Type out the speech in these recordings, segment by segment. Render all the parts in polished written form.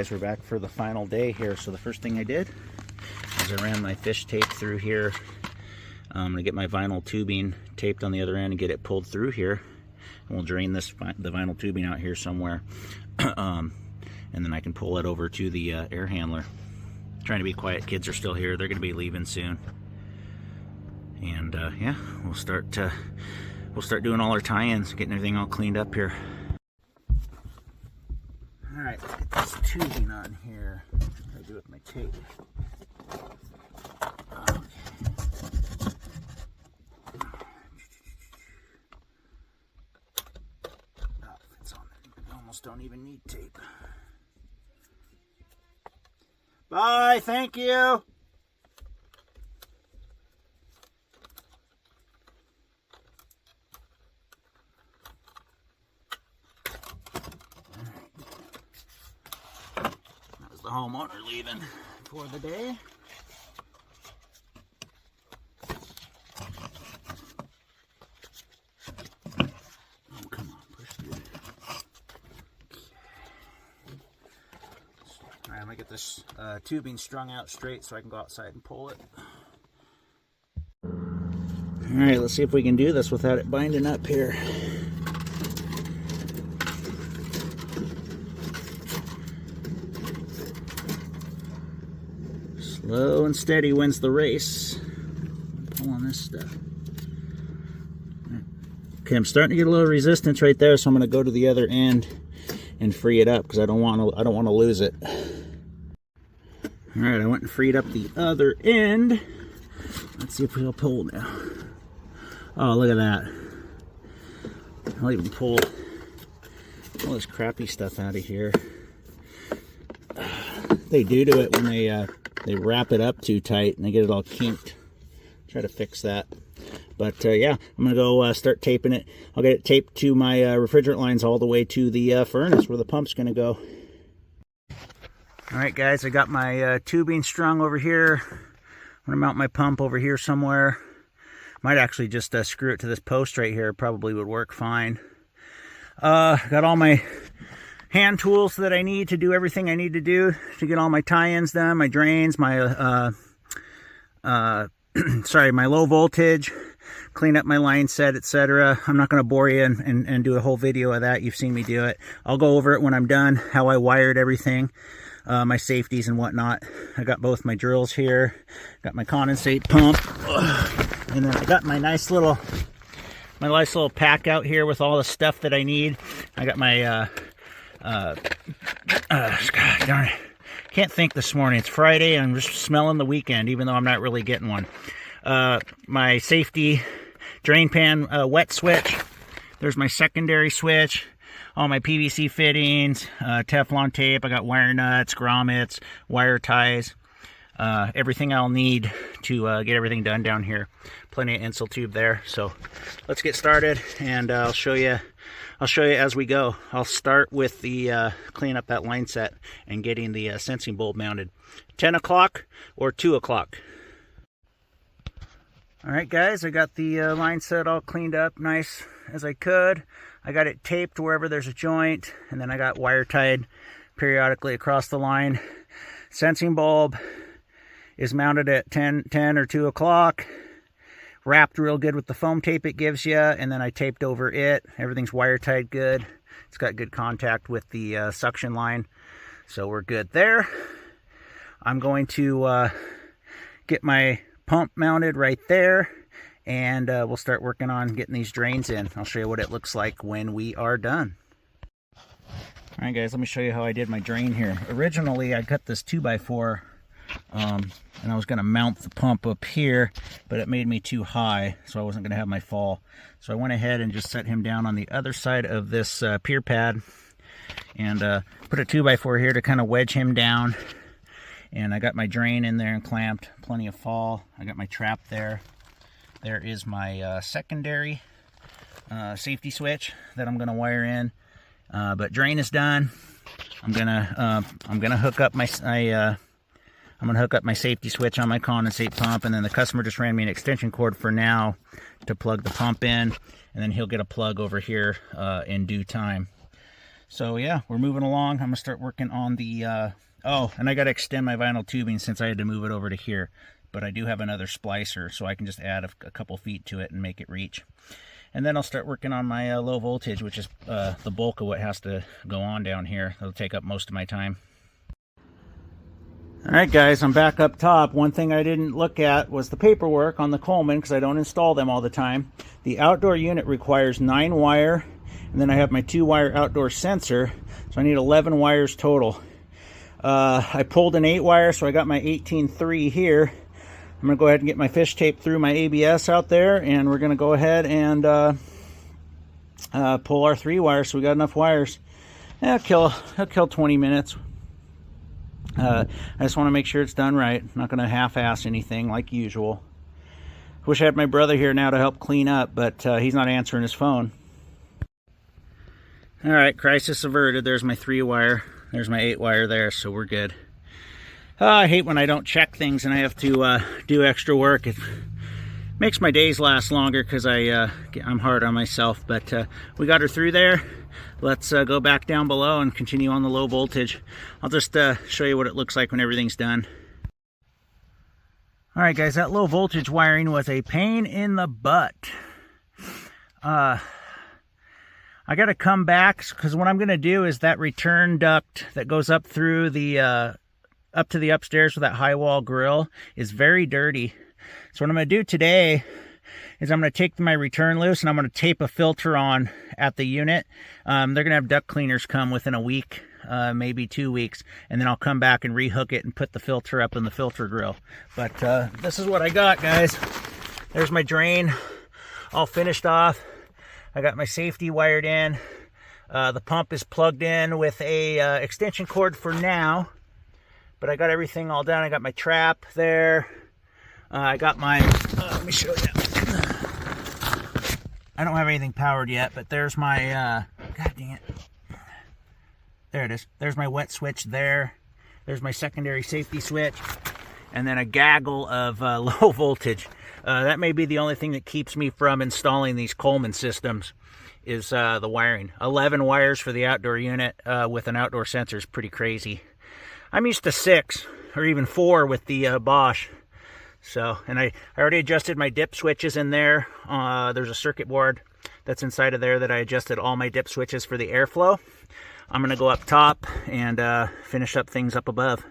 guys, we're back for the final day here. So the first thing I did is I ran my fish tape through here. I'm gonna get my vinyl tubing taped on the other end and get it pulled through here. And we'll drain the vinyl tubing out here somewhere. And then I can pull it over to the air handler. Trying to be quiet, kids are still here. They're gonna be leaving soon. And yeah, we'll start doing all our tie-ins, getting everything all cleaned up here. All right, let's get this tubing on here. What do I do with my tape? Okay. Oh, it's on there. I almost don't even need tape. Bye, thank you. The homeowner leaving for the day. Oh, come on, push through there. All right, I'm gonna get this tubing strung out straight so I can go outside and pull it. All right, let's see if we can do this without it binding up here. Slow and steady wins the race. Pull on this stuff. Okay, I'm starting to get a little resistance right there, so I'm going to go to the other end and free it up because I don't want to lose it. All right, I went and freed up the other end. Let's see if we'll pull now. Oh, look at that! I'll even pull all this crappy stuff out of here. They do to it when they wrap it up too tight and they get it all kinked. Try to fix that. But yeah, I'm gonna go start taping it. I'll get it taped to my refrigerant lines all the way to the furnace where the pump's gonna go. All right, guys, I got my tubing strung over here. I'm gonna mount my pump over here somewhere. Might actually just screw it to this post right here. Probably would work fine. Got all my hand tools that I need to do everything I need to do to get all my tie-ins done, my drains, my my low voltage, clean up my line set, etc. I'm not going to bore you and do a whole video of that. You've seen me do it. I'll go over it when I'm done, how I wired everything, my safeties and whatnot. I got both my drills here, got my condensate pump, and then I got my nice little pack out here with all the stuff that I need. I got my God darn it. Can't think this morning. It's Friday and I'm just smelling the weekend, even though I'm not really getting one. My safety drain pan wet switch. There's my secondary switch. All my PVC fittings, Teflon tape. I got wire nuts, grommets, wire ties. Everything I'll need to get everything done down here. Plenty of insul tube there. So let's get started and I'll show you as we go. I'll start with the cleaning up that line set and getting the sensing bulb mounted. 10 o'clock or 2 o'clock. All right, guys, I got the line set all cleaned up nice as I could. I got it taped wherever there's a joint, and then I got wire tied periodically across the line. Sensing bulb is mounted at 10 or 2 o'clock. Wrapped real good with the foam tape it gives you, and then I taped over it. Everything's wire tied good. It's got good contact with the suction line, so we're good there. I'm going to get my pump mounted right there, and we'll start working on getting these drains in. I'll show you what it looks like when we are done. All right, guys, let me show you how I did my drain here. Originally, I cut this 2x4 and I was going to mount the pump up here, but it made me too high, so I wasn't going to have my fall. So I went ahead and just set him down on the other side of this pier pad and put a 2x4 here to kind of wedge him down. And I got my drain in there and clamped, plenty of fall. I got my trap there. There is my secondary safety switch that I'm going to wire in. But drain is done. I'm gonna hook up my safety switch on my condensate pump, and then the customer just ran me an extension cord for now to plug the pump in, and then he'll get a plug over here in due time. So yeah, we're moving along. I'm gonna start working on the oh, and I gotta extend my vinyl tubing since I had to move it over to here, but I do have another splicer, so I can just add a couple feet to it and make it reach. And then I'll start working on my low voltage, which is the bulk of what has to go on down here. It'll take up most of my time. All right, guys, I'm back up top. One thing I didn't look at was the paperwork on the Coleman, because I don't install them all the time. The outdoor unit requires 9 wire, and then I have my 2-wire outdoor sensor, so I need 11 wires total. I pulled an 8-wire, so I got my 18.3 here. I'm going to go ahead and get my fish tape through my ABS out there, and we're going to go ahead and pull our 3 wires, so we got enough wires. It'll kill 20 minutes. I just want to make sure it's done right. I'm not going to half-ass anything like usual. Wish I had my brother here now to help clean up, but he's not answering his phone. All right, crisis averted. There's my 3-wire. There's my 8-wire there, so we're good. I hate when I don't check things and I have to do extra work. It makes my days last longer because I'm hard on myself, but we got her through there. Let's go back down below and continue on the low voltage. I'll just show you what it looks like when everything's done. All right, guys, that low voltage wiring was a pain in the butt. I got to come back because what I'm going to do is that return duct that goes up through the up to the upstairs with that high wall grill is very dirty. So what I'm going to do today is I'm going to take my return loose and I'm going to tape a filter on at the unit. They're going to have duct cleaners come within a week, maybe 2 weeks, and then I'll come back and rehook it and put the filter up in the filter grill. But this is what I got, guys. There's my drain all finished off. I got my safety wired in. The pump is plugged in with a extension cord for now, but I got everything all done. I got my trap there. I got my, let me show you. I don't have anything powered yet, but there's my, god dang it. There it is. There's my wet switch there. There's my secondary safety switch. And then a gaggle of low voltage. That may be the only thing that keeps me from installing these Coleman systems is the wiring. 11 wires for the outdoor unit with an outdoor sensor is pretty crazy. I'm used to 6 or even 4 with the Bosch. So, and I already adjusted my dip switches in there. There's a circuit board that's inside of there that I adjusted all my dip switches for the airflow. I'm going to go up top and finish up things up above.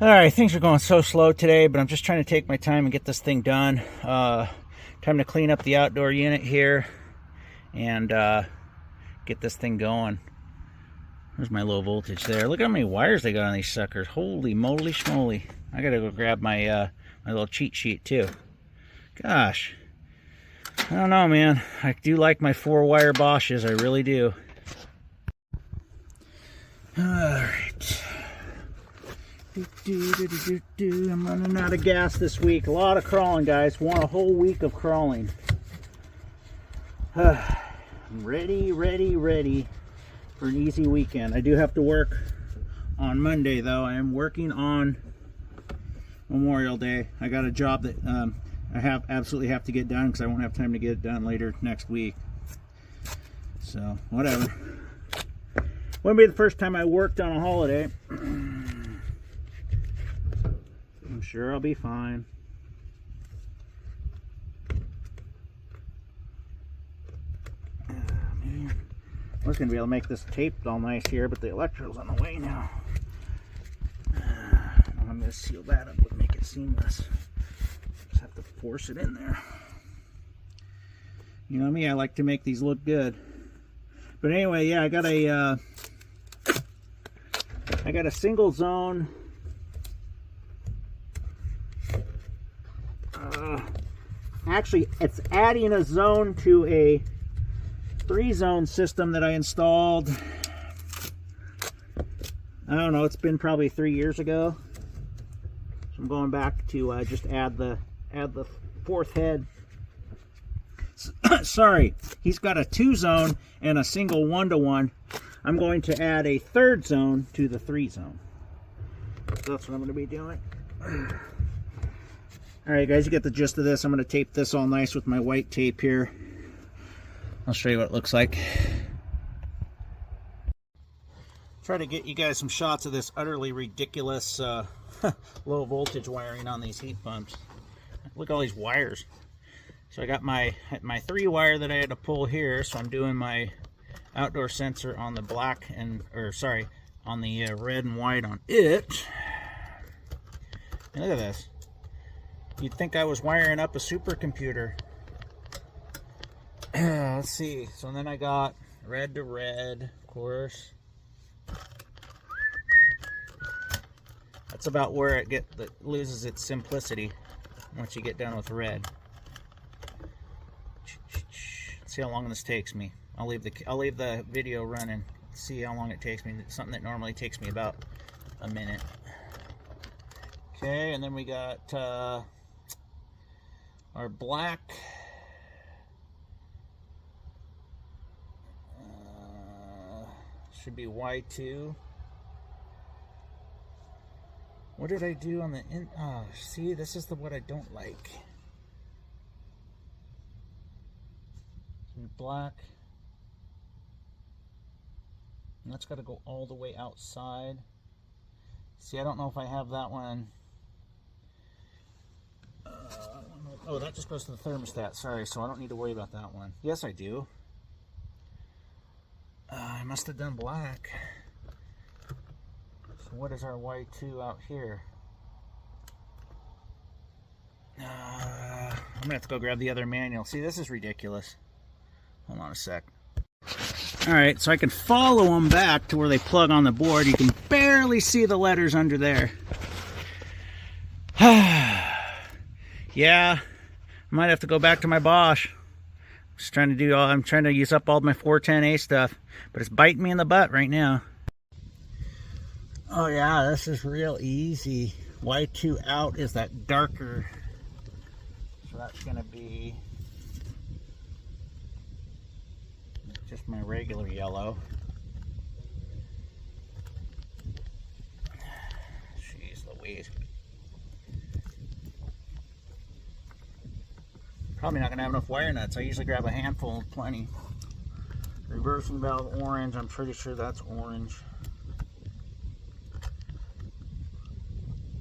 All right, things are going so slow today, but I'm just trying to take my time and get this thing done. Time to clean up the outdoor unit here and get this thing going. There's my low voltage there. Look how many wires they got on these suckers. Holy moly schmoly. I gotta go grab my my little cheat sheet too. Gosh. I don't know, man. I do like my 4-wire Bosches. I really do. Alright. I'm running out of gas this week. A lot of crawling, guys. Want a whole week of crawling. I'm ready for an easy weekend. I do have to work on Monday, though. I am working on Memorial Day. I got a job that I absolutely have to get done because I won't have time to get it done later next week. So, whatever. Wouldn't be the first time I worked on a holiday. I'm sure I'll be fine. I was going to be able to make this taped all nice here, but the electrode's on the way now. I'm going to seal that up and make it seamless. Just have to force it in there. You know me, I like to make these look good. But anyway, yeah, I got a single zone. Actually, it's adding a zone to a 3-zone system that I installed. I don't know, it's been probably 3 years ago. So I'm going back to just add the 4th head. Sorry, he's got a 2-zone and a single 1-to-1. I'm going to add a 3rd zone to the 3-zone. So that's what I'm going to be doing. Alright guys, you get the gist of this. I'm going to tape this all nice with my white tape here. I'll show you what it looks like. Try to get you guys some shots of this utterly ridiculous low voltage wiring on these heat pumps. Look at all these wires. So I got my 3-wire that I had to pull here, so I'm doing my outdoor sensor on the black on the red and white on it. And look at this. You'd think I was wiring up a supercomputer. Let's see. So then I got red to red, of course. That's about where it loses its simplicity once you get done with red. Let's see how long this takes me. I'll leave the video running. See how long it takes me. It's something that normally takes me about a minute. Okay, and then we got our black. Should be Y2. What did I do on the in? Oh, see, this is what I don't like. Black. And that's got to go all the way outside. See, I don't know if I have that one. Oh, that just goes to the thermostat. Sorry, so I don't need to worry about that one. Yes, I do. I must have done black. So what is our Y2 out here? I'm gonna have to go grab the other manual. See, this is ridiculous. Hold on a sec. Alright, so I can follow them back to where they plug on the board. You can barely see the letters under there. Yeah, I might have to go back to my Bosch. I'm trying to use up all my 410A stuff, but it's biting me in the butt right now. Oh yeah, this is real easy. Y2 out is that darker. So that's gonna be just my regular yellow. Jeez Louise. Probably not gonna have enough wire nuts. I usually grab a handful of plenty. Reversing valve orange. I'm pretty sure that's orange.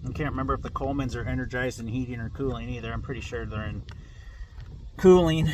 I can't remember if the Colemans are energized in heating or cooling either. I'm pretty sure they're in cooling.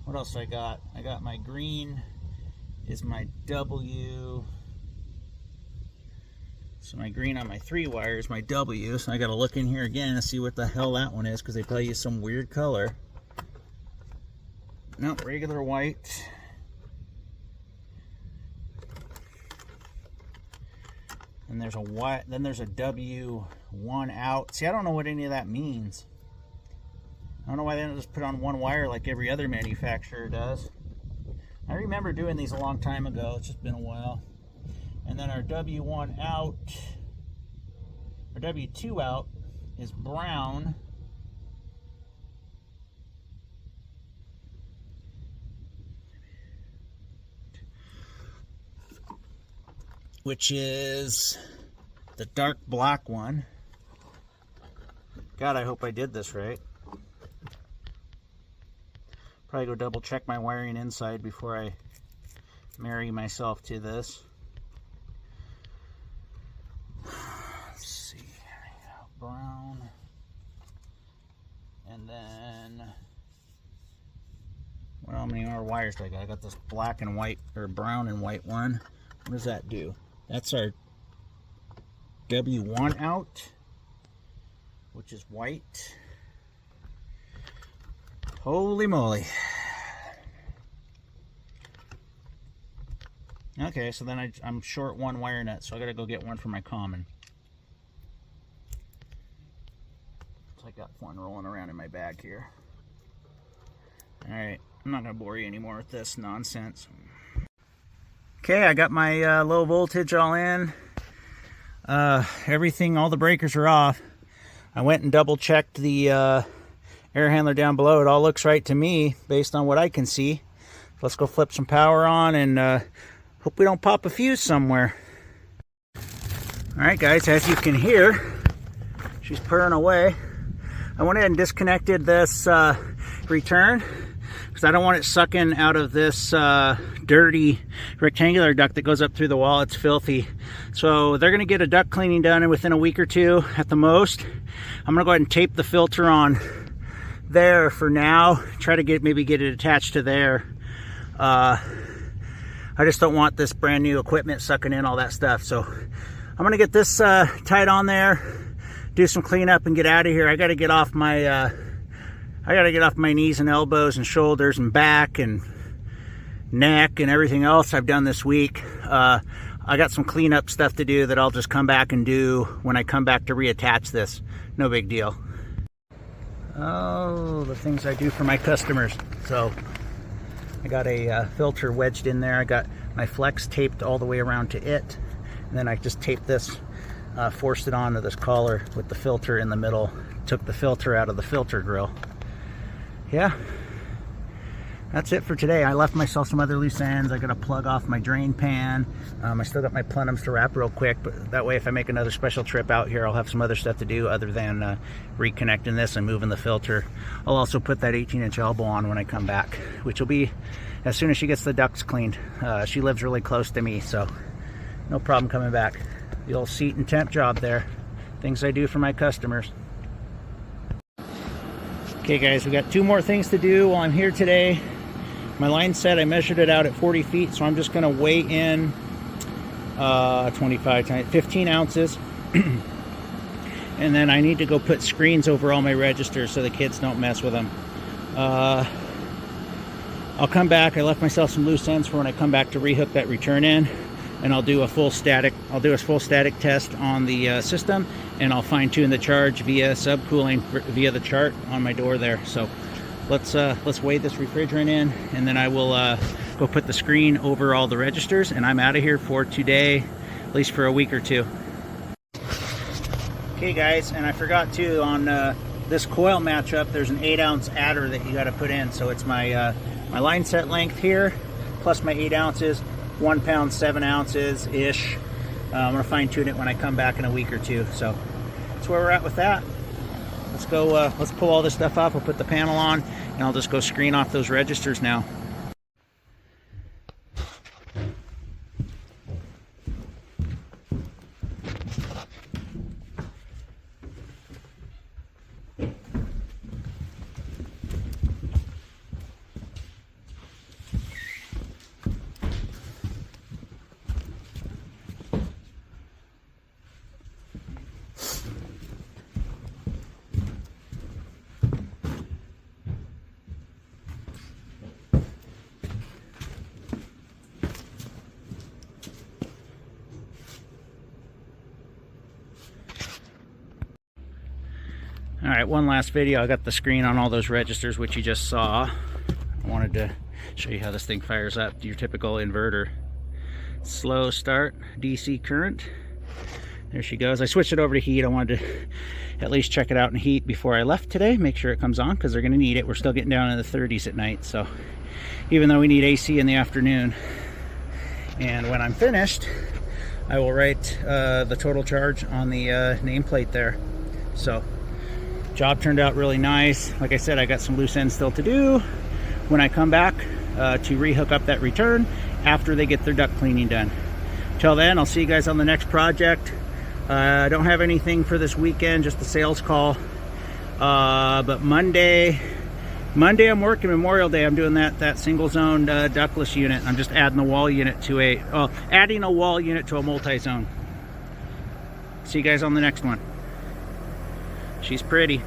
What else I got? I got my green is my W. So my green on my 3-wire is my W. So I gotta look in here again and see what the hell that one is, because they probably use some weird color. Nope, regular white. And there's a white, then there's a W1 out. See, I don't know what any of that means. I don't know why they don't just put on 1 wire like every other manufacturer does. I remember doing these a long time ago. It's just been a while. And then our W1 out, or W2 out, is brown. Which is the dark black one. God, I hope I did this right. Probably go double check my wiring inside before I marry myself to this. Let's see, brown. And then, well, how many more wires do I got? I got this black and white, or brown and white one. What does that do? That's our W1 out, which is white. Holy moly. Okay, so then I'm short 1 wire nut, so I gotta go get one for my common. So I got one rolling around in my bag here. Alright, I'm not gonna bore you anymore with this nonsense. Okay, I got my low voltage all in. Everything, all the breakers are off. I went and double checked the air handler down below. It all looks right to me based on what I can see. Let's go flip some power on and hope we don't pop a fuse somewhere. Alright guys, as you can hear, she's purring away. I went ahead and disconnected this return because I don't want it sucking out of this dirty rectangular duct that goes up through the wall. It's filthy. So they're going to get a duct cleaning done within a week or two at the most. I'm going to go ahead and tape the filter on there for now. Try to maybe get it attached to there. I just don't want this brand new equipment sucking in all that stuff. So I'm going to get this tied on there, do some cleanup, and get out of here. I got to get off my knees and elbows and shoulders and back and neck and everything else I've done this week. I got some cleanup stuff to do that I'll just come back and do when I come back to reattach this. No big deal. Oh, the things I do for my customers. So I got a filter wedged in there. I got my flex taped all the way around to it. And then I just taped this, forced it onto this collar with the filter in the middle. Took the filter out of the filter grill. Yeah, that's it for today. I left myself some other loose ends. I got to plug off my drain pan. I still got my plenums to wrap real quick, but that way if I make another special trip out here, I'll have some other stuff to do other than reconnecting this and moving the filter. I'll also put that 18-inch elbow on when I come back, which will be as soon as she gets the ducts cleaned. She lives really close to me, so no problem coming back. The old seat and temp job there. Things I do for my customers. Okay guys, we got 2 more things to do while I'm here today. My line set, I measured it out at 40 feet, so I'm just going to weigh in 15 ounces. And then I need to go put screens over all my registers so the kids don't mess with them. I'll come back. I left myself some loose ends for when I come back to rehook that return in, and I'll do a full static test on the system, and I'll fine-tune the charge via subcooling via the chart on my door there. So let's weigh this refrigerant in, and then I will go put the screen over all the registers, and I'm out of here for today, at least for a week or 2. Okay guys, and I forgot to, on this coil matchup, there's an 8-ounce adder that you got to put in. So it's my my line set length here plus my 8 ounces, 1 pound 7 ounces ish. I'm gonna fine tune it when I come back in a week or 2. So that's where we're at with that. Let's go. Let's pull all this stuff off. We'll put the panel on, and I'll just go screen off those registers now. All right, one last video. I got the screen on all those registers, which you just saw. I wanted to show you how this thing fires up. Your typical inverter. Slow start, DC current. There she goes. I switched it over to heat. I wanted to at least check it out in heat before I left today. Make sure it comes on, because they're going to need it. We're still getting down in the 30s at night, so even though we need AC in the afternoon. And when I'm finished, I will write the total charge on the nameplate there. So job turned out really nice. Like I said, I got some loose ends still to do when I come back to rehook up that return after they get their duct cleaning done. Till then, I'll see you guys on the next project. I don't have anything for this weekend, just a sales call. But Monday I'm working. Memorial Day, I'm doing that single zone ductless unit. I'm just adding a wall unit to a multi-zone. See you guys on the next one. She's pretty.